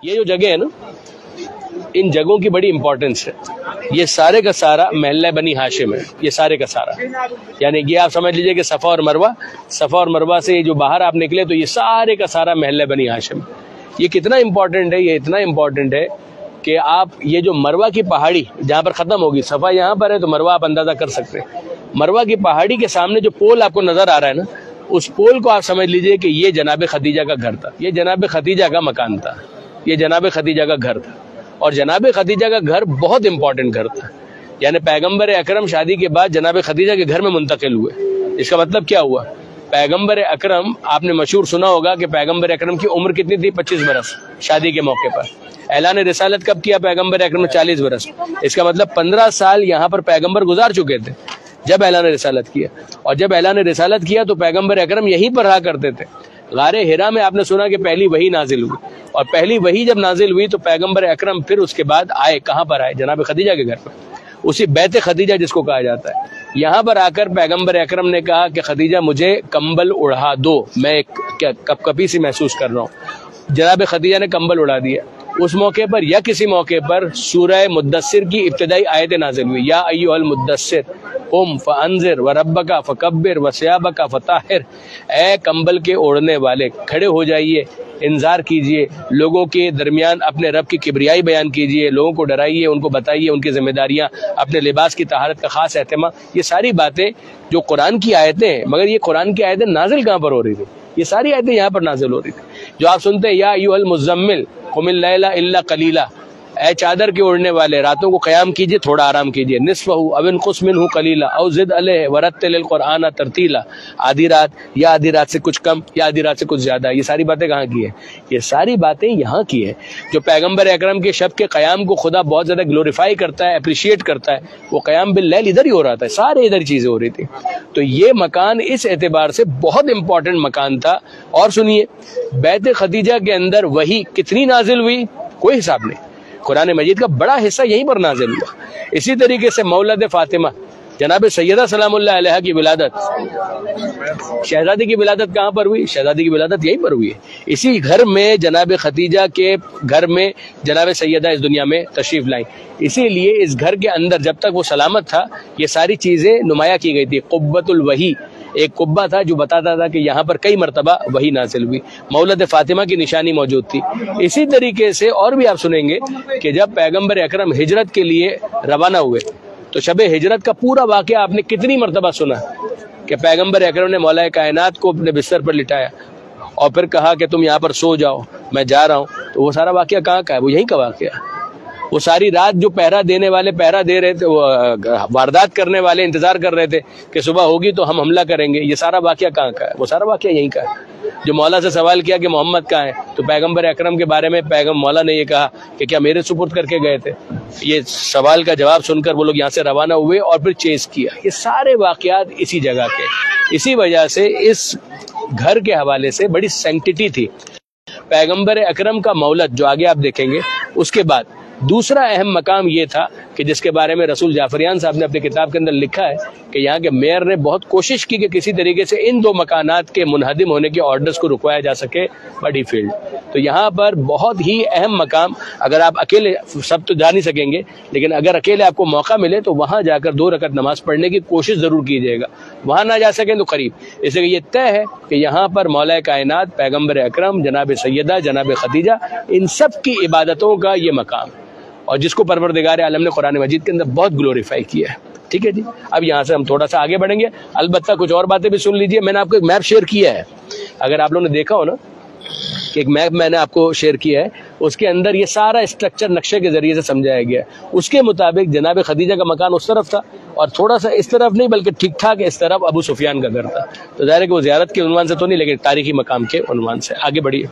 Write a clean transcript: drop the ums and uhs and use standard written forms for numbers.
یہ جو جگہ ہے نا، ان جگہوں کی بڑی امپورٹنس ہے. یہ سارے کا سارا محلہ بنی ہاشم ہے، یہ سارے کا سارا. یعنی یہ آپ سمجھ لیجئے کہ صفا اور مروہ سے جو باہر آپ نکلے تو یہ سارے کا سارا محلہ بنی ہاشم. یہ کتنا امپورٹنٹ ہے، یہ اتنا امپورٹنٹ ہے کہ آپ یہ جو مروہ کی پہاڑی جہاں پر ختم ہوگی، صفا یہاں پر ہے تو مروہ آپ اندازہ کر سکتے ہیں. مروہ کی پہاڑی کے سامنے جو پول آپ کو نظر آ رہا ہے نا، اس پول کو آپ سمجھ لیجئے کہ یہ جناب خدیجہ کا گھر تھا، یہ جناب خدیجہ کا مکان تھا، یہ جناب خدیجہ کا گھر تھا. اور جناب خدیجہ کا گھر بہت امپورٹنٹ گھر تھا. یعنی پیغمبر اکرم شادی کے بعد جناب خدیجہ کے گھر میں منتقل ہوئے. اس کا مطلب کیا ہوا؟ پیغمبر اکرم، آپ نے مشہور سنا ہوگا کہ پیغمبر اکرم کی عمر کتنی تھی؟ 25 برس شادی کے موقع پر. اعلان رسالت کب کیا پیغمبر اکرم نے؟ 40 برس. اس کا مطلب 15 سال یہاں پر پیغمبر گزار چکے تھے جب اعلان رسالت کیا. اور جب اعلان رسالت کیا تو پیغمبر اکرم یہیں پر رہا کرتے تھے. غار ہرا میں آپ نے سنا کہ پہلی وحی نازل ہوئی، اور پہلی وحی جب نازل ہوئی تو پیغمبر اکرم پھر اس کے بعد آئے. کہاں پر آئے؟ جناب خدیجہ کے گھر پر، اسی بیت خدیجہ جس کو کہا جاتا ہے. یہاں پر آ کر پیغمبر اکرم نے کہا کہ خدیجہ مجھے کمبل اڑا دو، میں کپ کپی سی محسوس کر رہا ہوں. جناب خدیجہ نے کمبل اڑا دیا. اس موقع پر یا کسی موقع پر سورہ مدثر کی ابتدائی آیتیں نازل ہوئی، یا ایھا المدثر قم فانذر وربک فکبر وثیابک فطہر. اے کمبل کے اوڑھنے والے، کھڑے ہو جائیے، انذار کیجئے، لوگوں کے درمیان اپنے رب کی کبریائی بیان کیجئے، لوگوں کو ڈرائیے، ان کو بتائیے ان کی ذمہ داریاں، اپنے لباس کی طہارت کا خاص اہتمام. یہ ساری باتیں جو قرآن کی آیتیں ہیں، مگر یہ قرآن کی آیتیں نازل کہاں پر ہو رہی تھی؟ یہ ساری آیتیں یہاں پر نازل ہو رہی تھی. جو آپ سنتے ہیں یا ایھا المزمل قم اللیل الا قلیلا، اے چادر کے اوڑھنے والے، راتوں کو قیام کیجئے، تھوڑا آرام کیجئے. نصفہ او انقص منہ قلیلا او زد علیہ ورتل القرآن ترتیلا. آدھی رات یا آدھی رات سے کچھ کم یا آدھی رات سے کچھ زیادہ. یہ ساری باتیں کہاں کی ہیں؟ یہ ساری باتیں یہاں کی ہیں. جو پیغمبر اکرم کے شب کے قیام کو خدا بہت زیادہ گلوریفائی کرتا ہے، اپریشیٹ کرتا ہے، وہ قیام باللیل ادھر ہی ہو رہا تھا، سارے ادھر چیزیں ہو رہی تھی. تو یہ مکان اس اعتبار سے بہت امپورٹنٹ مکان تھا. اور سنیے، بیت خدیجہ کے اندر وحی کتنی نازل ہوئی کوئی حساب نہیں. قرآن مجید کا بڑا حصہ یہیں پر نازل ہوا. اسی طریقے سے مولد فاطمہ جناب سیدہ سلام اللہ علیہ کی ولادت، شہزادی کی ولادت کہاں پر ہوئی؟ شہزادی کی ولادت یہیں پر ہوئی ہے. اسی گھر میں جناب خدیجہ کے گھر میں جناب سیدہ اس دنیا میں تشریف لائیں. اسی لیے اس گھر کے اندر جب تک وہ سلامت تھا یہ ساری چیزیں نمایاں کی گئی تھی. قبۃ الوحی ایک قبہ تھا جو بتاتا تھا کہ یہاں پر کئی مرتبہ وحی نازل ہوئی. مولد فاطمہ کی نشانی موجود تھی. اسی طریقے سے اور بھی آپ سنیں گے کہ جب پیغمبر اکرم ہجرت کے لیے روانہ ہوئے تو شب ہجرت کا پورا واقعہ آپ نے کتنی مرتبہ سنا کہ پیغمبر اکرم نے مولا کائنات کو اپنے بستر پر لٹایا اور پھر کہا کہ تم یہاں پر سو جاؤ، میں جا رہا ہوں. تو وہ سارا واقعہ کہاں کا ہے؟ وہ یہیں کا واقعہ ہے. وہ ساری رات جو پہرا دینے والے پہرا دے رہے تھے، وہ واردات کرنے والے انتظار کر رہے تھے کہ صبح ہوگی تو ہم حملہ کریں گے، یہ سارا واقعہ کہاں کا ہے؟ وہ سارا واقعہ یہیں کا ہے. جو مولا سے سوال کیا کہ محمد کہاں ہے تو پیغمبر اکرم کے بارے میں مولا نے یہ کہا کہ کیا میرے سپرد کر کے گئے تھے. یہ سوال کا جواب سن کر وہ لوگ یہاں سے روانہ ہوئے اور پھر چیز کیا. یہ سارے واقعات اسی جگہ کے. اسی وجہ سے اس گھر کے حوالے سے بڑی سینکٹیٹی تھی. پیغمبر اکرم کا مولد جو آگے آپ دیکھیں گے، اس کے بعد دوسرا اہم مقام یہ تھا کہ جس کے بارے میں رسول جعفریان صاحب نے اپنے کتاب کے اندر لکھا ہے کہ یہاں کے میئر نے بہت کوشش کی کہ کسی طریقے سے ان دو مکانات کے منہدم ہونے کے آرڈرز کو رکوایا جا سکے. بڑی فیلڈ تو یہاں پر بہت ہی اہم مقام. اگر آپ اکیلے سب تو جا نہیں سکیں گے، لیکن اگر اکیلے آپ کو موقع ملے تو وہاں جا کر 2 رکعت نماز پڑھنے کی کوشش ضرور کیجیے گا. وہاں نہ جا سکیں تو قریب، اس لیے یہ طے ہے کہ یہاں پر مولا کائنات پیغمبر اکرم جناب سیدہ جناب خدیجہ ان سب کی عبادتوں کا یہ مقام، اور جس کو پروردگار عالم نے قرآن مجید کے اندر بہت گلوریفائی کیا ہے. ٹھیک ہے جی. اب یہاں سے ہم تھوڑا سا آگے بڑھیں گے. البتہ کچھ اور باتیں بھی سن لیجئے. میں نے آپ کو ایک میپ شیئر کیا ہے، اگر آپ لوگوں نے دیکھا ہو نا کہ ایک میپ میں نے آپ کو شیئر کیا ہے، اس کے اندر یہ سارا اسٹرکچر نقشے کے ذریعے سے سمجھایا گیا ہے. اس کے مطابق جناب خدیجہ کا مکان اس طرف تھا اور تھوڑا سا اس طرف نہیں بلکہ ٹھیک ٹھاک اس طرف ابو سفیان کا گھر تھا. تو ظاہر ہے کہ وہ زیارت کے عنوان سے تو نہیں لیکن تاریخی مقام کے عنوان سے. آگے بڑھیے.